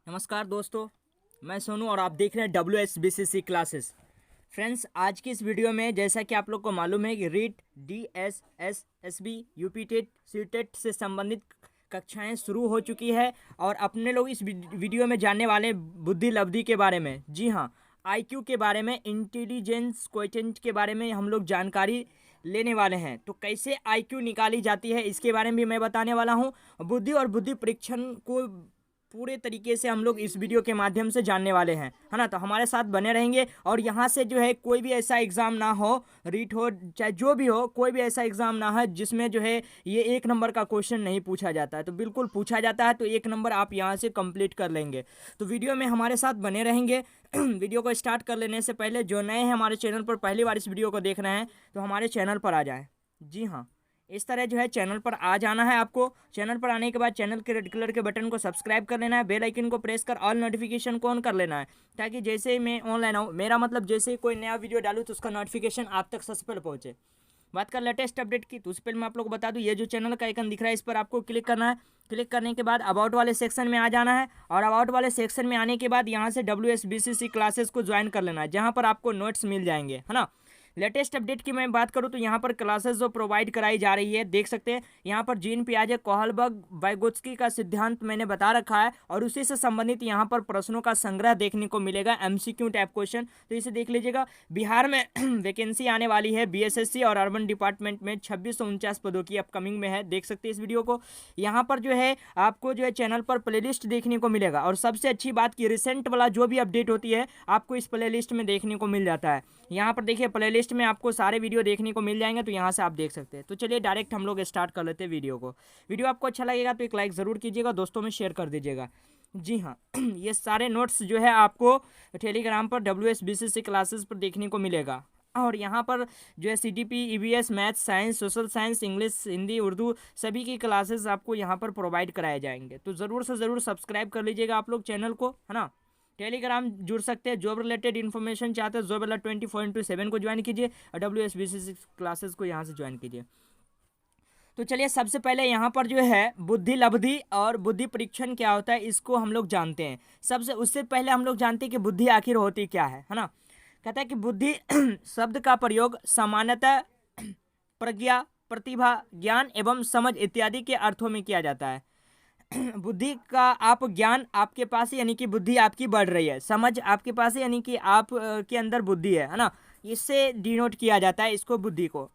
नमस्कार दोस्तों, मैं सोनू और आप देख रहे हैं WSBCC क्लासेस। फ्रेंड्स, आज की इस वीडियो में जैसा कि आप लोग को मालूम है कि REET, DSS, SB, UP TET, CTET से संबंधित कक्षाएं शुरू हो चुकी है और अपने लोग इस वीडियो में जानने वाले बुद्धि लब्धि के बारे में, जी हाँ, IQ के बारे में, इंटेलिजेंस क्वोटिएंट के बारे में हम लोग जानकारी लेने वाले हैं। तो कैसे IQ निकाली जाती है इसके बारे में भी मैं बताने वाला हूँ। बुद्धि और बुद्धि परीक्षण को पूरे तरीके से हम लोग इस वीडियो के माध्यम से जानने वाले हैं, है ना। तो हमारे साथ बने रहेंगे और यहाँ से जो है कोई भी ऐसा एग्ज़ाम ना हो, रीट हो चाहे जो भी हो, कोई भी ऐसा एग्ज़ाम ना हो जिसमें जो है ये 1 नंबर का क्वेश्चन नहीं पूछा जाता है। तो बिल्कुल पूछा जाता है, तो 1 नंबर आप यहाँ से कंप्लीट कर लेंगे। तो वीडियो में हमारे साथ बने रहेंगे। वीडियो को स्टार्ट कर लेने से पहले जो नए हैं हमारे चैनल पर, पहली बार इस वीडियो को देख रहे हैं, तो हमारे चैनल पर आ जाएँ। जी हाँ, इस तरह जो है चैनल पर आ जाना है आपको। चैनल पर आने के बाद चैनल के रेड कलर के बटन को सब्सक्राइब कर लेना है, बेल आइकन को प्रेस कर ऑल नोटिफिकेशन को ऑन कर लेना है, ताकि जैसे ही मैं ऑनलाइन आऊँ, मेरा मतलब जैसे ही कोई नया वीडियो डालूँ तो उसका नोटिफिकेशन आप तक सबसे पहले पहुँचे। बात कर लेटेस्ट अपडेट की, तो उससे पहले मैं आप लोग को बता दूं, ये जो चैनल का आइकन दिख रहा है इस पर आपको क्लिक करना है। क्लिक करने के बाद अबाउट वाले सेक्शन में आ जाना है और अबाउट वाले सेक्शन में आने के बाद यहाँ से WSBCC क्लासेस को ज्वाइन कर लेना है, जहाँ पर आपको नोट्स मिल जाएंगे, है ना। लेटेस्ट अपडेट की मैं बात करूं तो यहाँ पर क्लासेस जो प्रोवाइड कराई जा रही है, देख सकते हैं यहाँ पर जीन पियाजे, कोहलबर्ग, वाइगोत्स्की का सिद्धांत मैंने बता रखा है और उसी से संबंधित यहाँ पर प्रश्नों का संग्रह देखने को मिलेगा, MCQ टाइप क्वेश्चन। तो इसे देख लीजिएगा। बिहार में वैकेंसी आने वाली है BSSC और अर्बन डिपार्टमेंट में 2649 पदों की अपकमिंग में है, देख सकते हैं इस वीडियो को। यहाँ पर जो है आपको जो है चैनल पर प्लेलिस्ट देखने को मिलेगा और सबसे अच्छी बात की रिसेंट वाला जो भी अपडेट होती है आपको इस प्लेलिस्ट में देखने को मिल जाता है। यहाँ पर देखिए प्लेलिस्ट में आपको सारे वीडियो देखने को मिल जाएंगे, तो यहाँ से आप देख सकते हैं। तो चलिए डायरेक्ट हम लोग स्टार्ट कर लेते हैं वीडियो को। वीडियो आपको अच्छा लगेगा तो एक लाइक ज़रूर कीजिएगा, दोस्तों में शेयर कर दीजिएगा। जी हाँ, ये सारे नोट्स जो है आपको टेलीग्राम पर WSBCC क्लासेस पर देखने को मिलेगा और यहाँ पर जो है CTP, EVS, maths, science, social science, English, Hindi, Urdu सभी की क्लासेस आपको यहाँ पर प्रोवाइड कराए जाएंगे। तो ज़रूर से ज़रूर सब्सक्राइब कर लीजिएगा आप लोग चैनल को, है ना। टेलीग्राम जुड़ सकते हैं, जॉब रिलेटेड इन्फॉर्मेशन चाहते हैं जॉब वाला 24/7 को ज्वाइन कीजिए और WSBCC क्लासेस को यहाँ से ज्वाइन कीजिए। तो चलिए सबसे पहले यहाँ पर जो है बुद्धि लब्धि और बुद्धि परीक्षण क्या होता है इसको हम लोग जानते हैं। सबसे उससे पहले हम लोग जानते हैं कि बुद्धि आखिर होती क्या है ना। कहता है कि बुद्धि शब्द का प्रयोग सामान्यतः प्रज्ञा, प्रतिभा, ज्ञान एवं समझ इत्यादि के अर्थों में किया जाता है। बुद्धि का आप ज्ञान आपके पास है, यानी कि बुद्धि आपकी बढ़ रही है, समझ आपके पास है, यानी कि आप के अंदर बुद्धि है ना। इससे डिनोट किया जाता है इसको, बुद्धि को।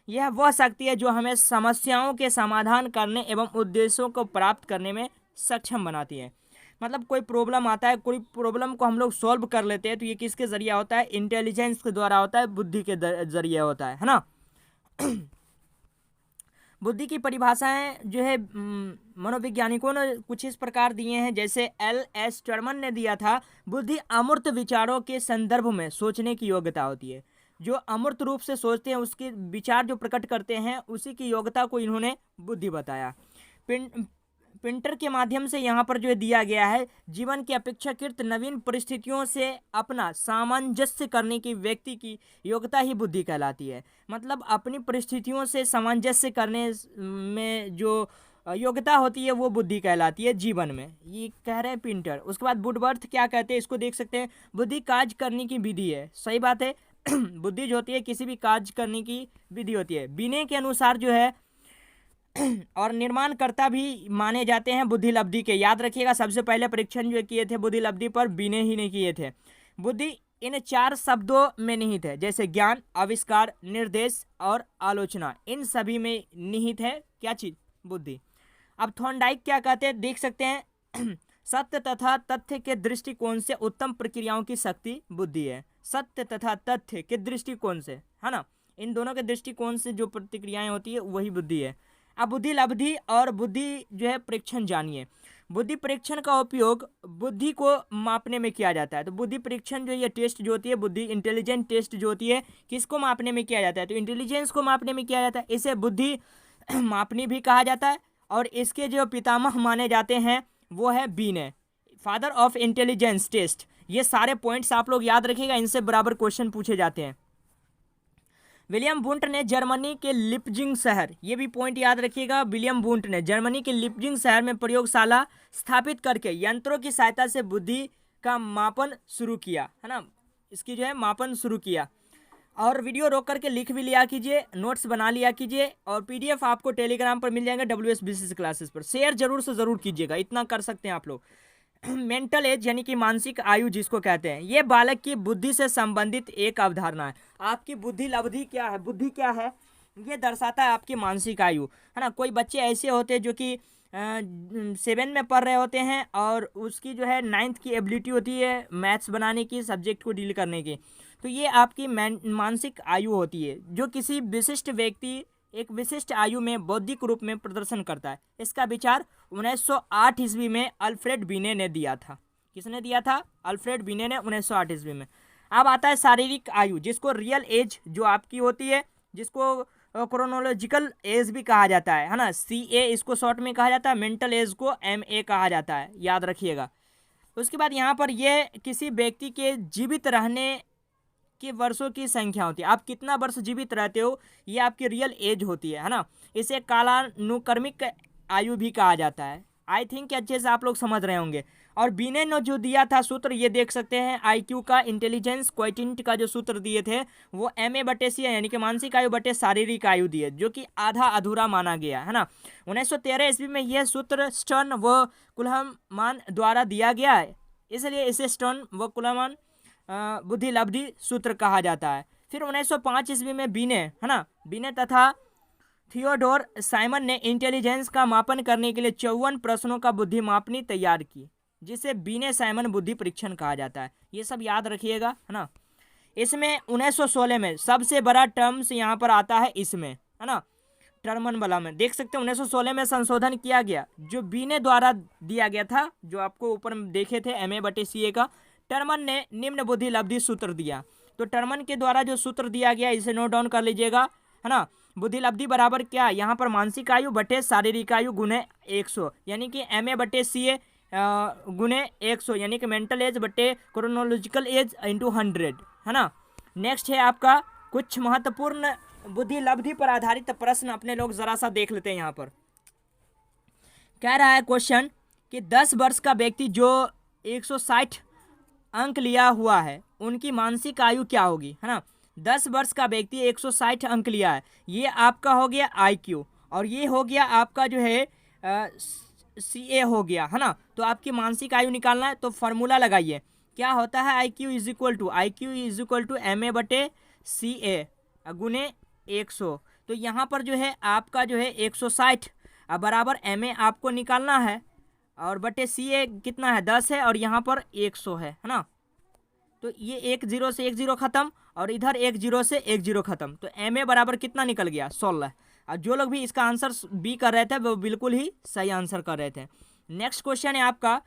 यह वह शक्ति है जो हमें समस्याओं के समाधान करने एवं उद्देश्यों को प्राप्त करने में सक्षम बनाती है। मतलब कोई प्रॉब्लम आता है, कोई प्रॉब्लम को हम लोग सॉल्व कर लेते हैं, तो ये किसके जरिए होता है? इंटेलिजेंस के द्वारा होता है, बुद्धि के जरिए होता है ना। बुद्धि की परिभाषाएं जो है मनोवैज्ञानिकों ने कुछ इस प्रकार दिए हैं, जैसे LS टर्मन ने दिया था, बुद्धि अमूर्त विचारों के संदर्भ में सोचने की योग्यता होती है। जो अमूर्त रूप से सोचते हैं, उसके विचार जो प्रकट करते हैं, उसी की योग्यता को इन्होंने बुद्धि बताया। पिंटर के माध्यम से यहाँ पर जो है दिया गया है, जीवन की अपेक्षाकृत नवीन परिस्थितियों से अपना सामंजस्य करने की व्यक्ति की योग्यता ही बुद्धि कहलाती है। मतलब अपनी परिस्थितियों से सामंजस्य करने में जो योग्यता होती है वो बुद्धि कहलाती है जीवन में, ये कह रहे हैं पिंटर। उसके बाद वुडवर्थ क्या कहते हैं, इसको देख सकते हैं, बुद्धि कार्य करने की विधि है। सही बात है। बुद्धि जो होती है किसी भी कार्य करने की विधि होती है। बीने के अनुसार जो है और निर्माणकर्ता भी माने जाते हैं बुद्धि लब्धि के। याद रखिएगा, सबसे पहले परीक्षण जो किए थे बुद्धि लब्धि पर बीने ही ने किए थे। बुद्धि इन 4 शब्दों में निहित है, जैसे ज्ञान, आविष्कार, निर्देश और आलोचना, इन सभी में निहित है क्या चीज? बुद्धि। अब थॉर्नडाइक क्या कहते हैं, देख सकते हैं। सत्य तथा तथ्य के दृष्टिकोण से उत्तम प्रक्रियाओं की शक्ति बुद्धि है। सत्य तथा तथ्य के दृष्टिकोण से, है ना, इन दोनों के दृष्टिकोण से जो प्रतिक्रियाएं होती है वही बुद्धि है। अब बुद्धि लब्धि और बुद्धि जो है परीक्षण जानिए। बुद्धि परीक्षण का उपयोग बुद्धि को मापने में किया जाता है। तो बुद्धि परीक्षण जो ये टेस्ट जो होती है, बुद्धि इंटेलिजेंट टेस्ट जो होती है, किसको मापने में किया जाता है? तो इंटेलिजेंस को मापने में किया जाता है। इसे बुद्धि मापनी भी कहा जाता है और इसके जो पितामह माने जाते हैं वो है बीने, फादर ऑफ इंटेलिजेंस टेस्ट। ये सारे पॉइंट्स आप लोग याद रखिएगा, इनसे बराबर क्वेश्चन पूछे जाते हैं। विलियम वुंट ने जर्मनी के लिपजिंग शहर, ये भी पॉइंट याद रखिएगा, विलियम वुंट ने जर्मनी के लिपजिंग शहर में प्रयोगशाला स्थापित करके यंत्रों की सहायता से बुद्धि का मापन शुरू किया, है ना, इसकी जो है मापन शुरू किया। और वीडियो रोक करके लिख भी लिया कीजिए, नोट्स बना लिया कीजिए, और पीडीएफ आपको टेलीग्राम पर मिल जाएंगे WSBCC क्लासेस पर। शेयर जरूर से ज़रूर कीजिएगा, इतना कर सकते हैं आप लोग। मेंटल एज यानी कि मानसिक आयु जिसको कहते हैं, ये बालक की बुद्धि से संबंधित एक अवधारणा है। आपकी बुद्धि लब्धि क्या है, बुद्धि क्या है, ये दर्शाता है आपकी मानसिक आयु, है ना। कोई बच्चे ऐसे होते हैं जो कि 7 में पढ़ रहे होते हैं और उसकी जो है 9th की एबिलिटी होती है मैथ्स बनाने की, सब्जेक्ट को डील करने की, तो ये आपकी मानसिक आयु होती है जो किसी विशिष्ट व्यक्ति एक विशिष्ट आयु में बौद्धिक रूप में प्रदर्शन करता है। इसका विचार 1908 ईस्वी में अल्फ्रेड बिने ने दिया था। किसने दिया था? अल्फ्रेड बिने ने 1908 ईस्वी में। अब आता है शारीरिक आयु, जिसको रियल एज जो आपकी होती है, जिसको क्रोनोलॉजिकल एज भी कहा जाता है ना, CA इसको शॉर्ट में कहा जाता है, मेंटल एज को MA कहा जाता है, याद रखिएगा। उसके बाद यहाँ पर ये किसी व्यक्ति के जीवित रहने कि वर्षों की संख्या होती है। आप कितना वर्ष जीवित रहते हो, ये आपकी रियल एज होती है ना। इसे कालानुक्रमिक आयु भी कहा जाता है। आई थिंक अच्छे से आप लोग समझ रहे होंगे। और बीने ने जो दिया था सूत्र, ये देख सकते हैं, IQ का, इंटेलिजेंस क्वोटिएंट का जो सूत्र दिए थे वो MA/C यानी कि मानसिक आयु बटे शारीरिक आयु दिए, जो कि आधा अधूरा माना गया, है ना। 1913 ईस्वी में यह सूत्र स्टर्न व कुलहमान द्वारा दिया गया है, इसलिए इसे स्टर्न व कुलहमान बुद्धि लब्धि सूत्र कहा जाता है। फिर 1905 ईस्वी में बीने, है ना, बीने तथा थियोडोर साइमन ने इंटेलिजेंस का मापन करने के लिए 54 प्रश्नों का बुद्धि मापनी तैयार की, जिसे बीने साइमन बुद्धि परीक्षण कहा जाता है। ये सब याद रखिएगा, है ना। इसमें 1916 में सबसे बड़ा टर्म्स यहाँ पर आता है, इसमें, है ना, टर्मन वाला में देख सकते हैं 1916 में संशोधन किया गया, जो बीने द्वारा दिया गया था, जो आपको ऊपर में देखे थे MA/CA का। टर्मन ने निम्न बुद्धि लब्धि सूत्र दिया। तो टर्मन के द्वारा जो सूत्र दिया गया, इसे नोट डाउन कर लीजिएगा, है ना। बुद्धि लब्धि बराबर क्या, यहाँ पर मानसिक आयु बटे शारीरिक आयु गुने 100, यानी कि MA/CA गुने 100, यानी कि मेंटल एज बटे क्रोनोलॉजिकल एज इंटू 100, है ना। नेक्स्ट है आपका कुछ महत्वपूर्ण बुद्धि लब्धि पर आधारित प्रश्न, अपने लोग जरा सा देख लेते हैं। यहाँ पर कह रहा है क्वेश्चन कि 10 वर्ष का व्यक्ति जो 160 अंक लिया हुआ है, उनकी मानसिक आयु क्या होगी, है ना। 10 वर्ष का व्यक्ति 160 अंक लिया है, ये आपका हो गया IQ, और ये हो गया आपका जो है CA हो गया, है ना। तो आपकी मानसिक आयु निकालना है, तो फॉर्मूला लगाइए, क्या होता है, IQ is equal to MA/CA गुने 100। तो यहाँ पर जो है आपका जो है 160 बराबर MA आपको निकालना है, और बटे CA कितना है, 10 है, और यहाँ पर 100 है ना। तो ये 1 0 से 1 0 खत्म, और इधर 1 0 से 1 0 खत्म, तो MA बराबर कितना निकल गया, 16। और जो लोग भी इसका आंसर B कर रहे थे वो बिल्कुल ही सही आंसर कर रहे थे। नेक्स्ट क्वेश्चन है आपका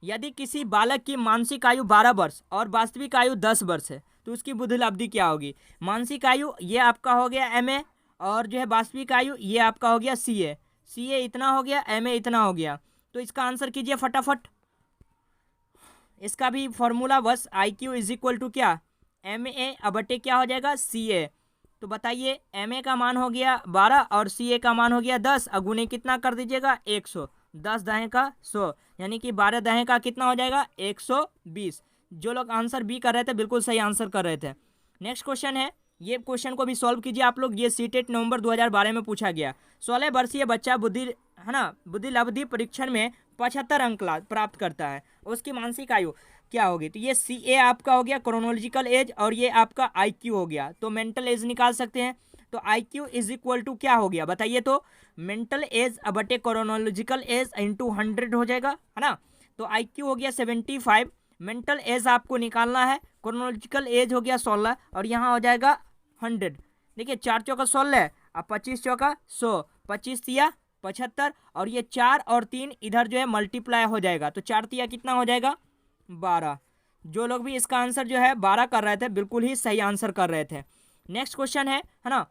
यदि किसी बालक की मानसिक आयु 12 वर्ष और वास्तविक आयु 10 वर्ष है, तो उसकी बुद्धि लब्धि क्या होगी। मानसिक आयु ये आपका हो गया MA, और जो है वास्तविक आयु ये आपका हो गया CA इतना हो गया, MA इतना हो गया। तो इसका आंसर कीजिए फटाफट। इसका भी फॉर्मूला बस IQ इज इक्वल टू क्या, MA बटे क्या हो जाएगा, CA। तो बताइए, MA का मान हो गया 12 और CA का मान हो गया 10, अगुने कितना कर दीजिएगा, 100, 10 दहें का 100, यानी कि 12 दहें का कितना हो जाएगा, 120। जो लोग आंसर B कर रहे थे बिल्कुल सही आंसर कर रहे थे। नेक्स्ट क्वेश्चन है, ये क्वेश्चन को भी सॉल्व कीजिए आप लोग। ये सीटेट नवंबर 2012 में पूछा गया। 16 वर्षीय बच्चा बुद्धि, है ना, बुद्धि लब्धि परीक्षण में 75 अंक प्राप्त करता है, उसकी मानसिक आयु क्या होगी। तो ये CA आपका हो गया क्रोनोलॉजिकल एज, और ये आपका IQ हो गया। तो मेंटल एज निकाल सकते हैं, तो IQ इज इक्वल टू क्या हो गया बताइए, तो मेंटल एज बटे क्रोनोलॉजिकल एज इंटू 100 हो जाएगा, है ना। तो IQ हो गया 75, मेंटल एज आपको निकालना है, क्रोनोलॉजिकल एज हो गया 16, और यहाँ हो जाएगा 100। देखिए 4 चौका 16 और 25 चौका 100, 25 तिया 75, और ये 4 और 3 इधर जो है मल्टीप्लाई हो जाएगा, तो 4 तिया कितना हो जाएगा, 12। जो लोग भी इसका आंसर जो है 12 कर रहे थे बिल्कुल ही सही आंसर कर रहे थे। नेक्स्ट क्वेश्चन है ना,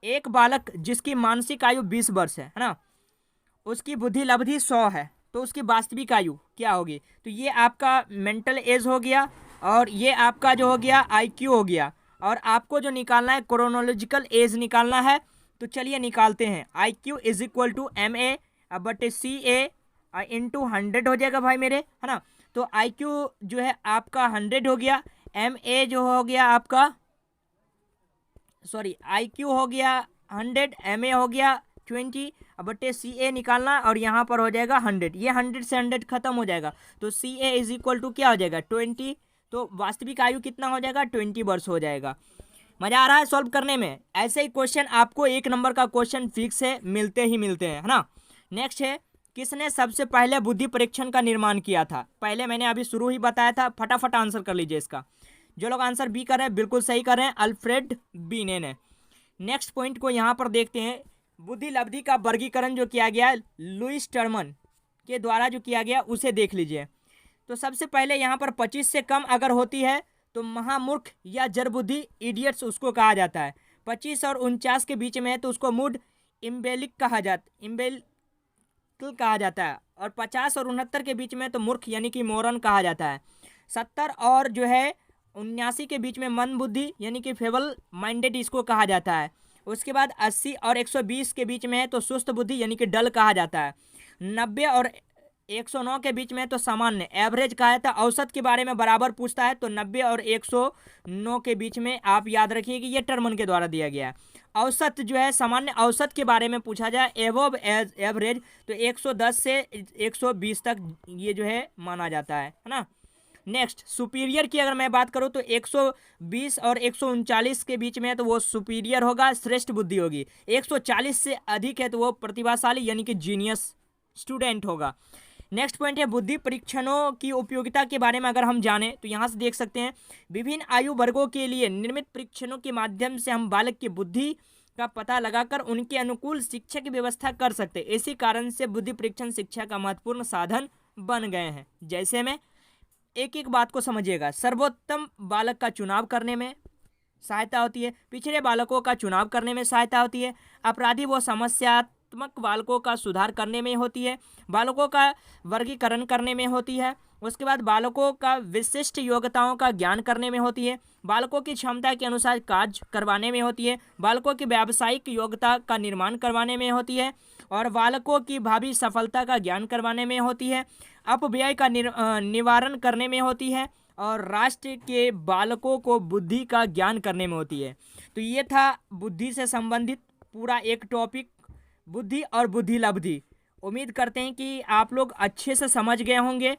एक बालक जिसकी मानसिक आयु 20 वर्ष है ना, उसकी बुद्धि लब्धि 100 है, तो उसकी वास्तविक आयु क्या होगी। तो ये आपका मेंटल एज हो गया, और ये आपका जो हो गया IQ हो गया, और आपको जो निकालना है क्रोनोलॉजिकल एज निकालना है। तो चलिए निकालते हैं। IQ is equal to MA बटे CA इंटू 100 हो जाएगा भाई मेरे, है ना। तो IQ जो है आपका 100 हो गया, MA जो हो गया आपका, सॉरी IQ हो गया 100, MA हो गया 20 बटे CA निकालना, और यहाँ पर हो जाएगा 100। ये 100 से 100 खत्म हो जाएगा, तो CA इज इक्वल टू क्या हो जाएगा 20। तो वास्तविक आयु कितना हो जाएगा 20 वर्ष हो जाएगा। मजा आ रहा है सॉल्व करने में। ऐसे ही क्वेश्चन आपको 1 नंबर का क्वेश्चन फिक्स है, मिलते ही मिलते हैं, है ना। नेक्स्ट है, किसने सबसे पहले बुद्धि परीक्षण का निर्माण किया था? पहले मैंने अभी शुरू ही बताया था, फटाफट आंसर कर लीजिए इसका। जो लोग आंसर बी कर रहे हैं बिल्कुल सही कर रहे हैं, अल्फ्रेड बीने ने। नेक्स्ट पॉइंट को यहाँ पर देखते हैं। बुद्धि लब्धि का वर्गीकरण जो किया गया लुईस टर्मन के द्वारा जो किया गया उसे देख लीजिए। तो सबसे पहले यहाँ पर 25 से कम अगर होती है तो महामूर्ख या जड़बुद्धि इडियट्स उसको कहा जाता है। 25 और 49 के बीच में है तो उसको मूड इम्बेलिक कहा जाता है। और 50 और 69 के बीच में तो मूर्ख यानी कि मोरन कहा जाता है। 70 और जो है 79 के बीच में मन बुद्धि यानी कि फेबल माइंडेड इसको कहा जाता है। उसके बाद 80 और 120 के बीच में है तो सुस्त बुद्धि यानी कि डल कहा जाता है। 90 और 109 के बीच में तो सामान्य एवरेज कहा जाता है। औसत के बारे में बराबर पूछता है तो 90 और 109 के बीच में आप याद रखिए कि ये टर्मन के द्वारा दिया गया है। औसत जो है सामान्य औसत के बारे में पूछा जाए एवोव एवरेज तो 110 से 120 तक ये जो है माना जाता है ना। नेक्स्ट सुपीरियर की अगर मैं बात करूं तो 120 और 139 के बीच में है तो वो सुपीरियर होगा, श्रेष्ठ बुद्धि होगी। 140 से अधिक है तो वो प्रतिभाशाली यानी कि जीनियस स्टूडेंट होगा। नेक्स्ट पॉइंट है बुद्धि परीक्षणों की उपयोगिता के बारे में अगर हम जानें तो यहाँ से देख सकते हैं विभिन्न आयु वर्गों के लिए निर्मित परीक्षणों के माध्यम से हम बालक की बुद्धि का पता लगाकर उनके अनुकूल शिक्षा की व्यवस्था कर सकते हैं। इसी कारण से बुद्धि परीक्षण शिक्षा का महत्वपूर्ण साधन बन गए हैं। जैसे में एक एक बात को समझिएगा। सर्वोत्तम बालक का चुनाव करने में सहायता होती है, पिछड़े बालकों का चुनाव करने में सहायता होती है, अपराधी व समस्यात्मक बालकों का सुधार करने में होती है, बालकों का वर्गीकरण करने में होती है, उसके बाद बालकों का विशिष्ट योग्यताओं का ज्ञान करने में होती है, बालकों की क्षमता के अनुसार कार्य करवाने में होती है, बालकों की व्यावसायिक योग्यता का निर्माण करवाने में होती है, और बालकों की भावी सफलता का ज्ञान करवाने में होती है, अपव्यय का निवारण करने में होती है, और राष्ट्र के बालकों को बुद्धि का ज्ञान करने में होती है। तो ये था बुद्धि से संबंधित पूरा एक टॉपिक, बुद्धि और बुद्धि लब्धि। उम्मीद करते हैं कि आप लोग अच्छे से समझ गए होंगे।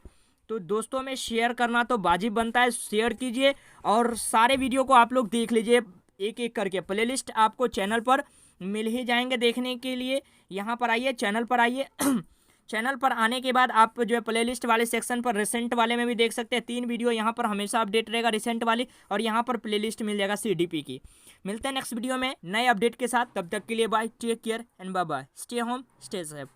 तो दोस्तों में शेयर करना तो वाजिब बनता है, शेयर कीजिए और सारे वीडियो को आप लोग देख लीजिए एक एक करके। प्लेलिस्ट आपको चैनल पर मिल ही जाएंगे देखने के लिए। यहाँ पर आइए, चैनल पर आइए। चैनल पर आने के बाद आप जो है प्लेलिस्ट वाले सेक्शन पर रिसेंट वाले में भी देख सकते हैं। 3 वीडियो यहाँ पर हमेशा अपडेट रहेगा रिसेंट वाली, और यहाँ पर प्लेलिस्ट मिल जाएगा CDP की। मिलते हैं नेक्स्ट वीडियो में नए अपडेट के साथ। तब तक के लिए bye, take care and bye bye. Stay home, stay safe.